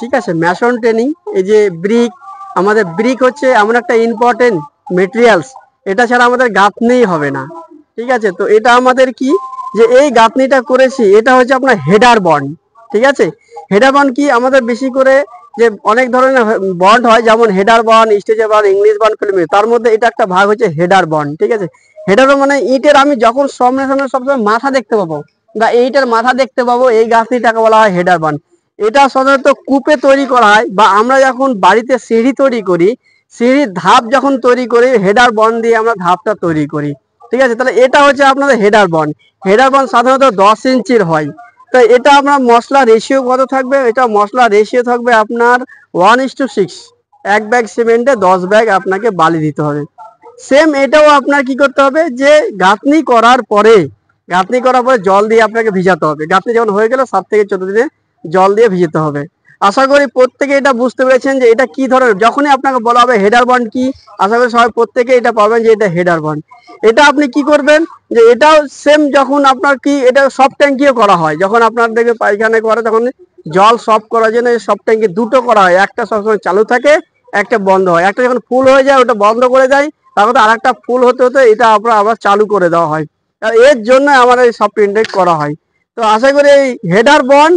ঠিক আছে, Mason training. এই যে ব্রিক, আমাদের ব্রিক হচ্ছে এমন একটা ইম্পর্টেন্ট মেটেরিয়ালস, এটা ছাড়া আমাদের গাঁথনিই হবে না। ঠিক আছে, তো এটা আমাদের কি, যে এই গাঁথনিটা করেছি, এটা হচ্ছে আপনার হেডার বন্ড। ঠিক আছে, হেডার বন্ড কি, আমাদের বেশি করে যে অনেক ধরনের বন্ড হয়, যেমন হেডার বন্ড, স্টেজের বন্ড, ইংলিশ বন্ড, ফিল্মি, তার মধ্যে এটা একটা ভাগ হচ্ছে হেডার বন্ড। ঠিক আছে, হেডার মানে ইটের আমি যখন সামনে সামনে সবসময় মাথা দেখতে পাবো বা এইটার মাথা দেখতে পাবো, এই গাছটিটাকে বলা হয় হেডার বন্ড। এটা সাধারণত কূপে তৈরি করা হয়, বা আমরা যখন বাড়িতে সিঁড়ি তৈরি করি, সিঁড়ির ধাপ যখন তৈরি করি, হেডার বন্ড দিয়ে আমরা ধাপটা তৈরি করি। ঠিক আছে, তাহলে এটা হচ্ছে আপনাদের হেডার বন্ড। হেডার বন্ড সাধারণত 10 ইঞ্চির হয়। তো এটা আপনার মশলা রেশিও কত থাকবে, এটা মশলা রেশিও থাকবে আপনার 1:6। 1 ব্যাগ সিমেন্টে 10 ব্যাগ আপনাকে বালি দিতে হবে। সেম এটাও আপনার কি করতে হবে, যে গাঁথনি করার পরে, গাঁথনি করার পরে জল দিয়ে আপনাকে ভিজাতে হবে। গাঁথনি যখন হয়ে গেল 7 থেকে 14 দিনে জল দিয়ে ভিজাতে হবে। আশা করি প্রত্যেকে এটা বুঝতে পেরেছেন যে এটা কি ধরনের, যখনই আপনাকে বলা হবে হেডার বন্ড কি, আশা করি সবাই প্রত্যেকে এটা পাবেন যে এটা হেডার বন্ড। এটা আপনি কি করবেন, যে এটাও সেম, যখন আপনার কি, এটা সব ট্যাঙ্কিও করা হয়, যখন আপনার দেখবে পায়খানা করে তখন জল সব করার জন্য সব ট্যাঙ্কি দুটো করা হয়, একটা সবসময় চালু থাকে, একটা বন্ধ হয়। একটা যখন ফুল হয়ে যায় ওটা বন্ধ করে দেয়, তারপর আর একটা ফুল হতে হতে এটা আপনার আবার চালু করে দেওয়া হয়। এর জন্য আমাদের এই সব ইনটেক করা হয়। তো আশা করি এই হেডার বন্ড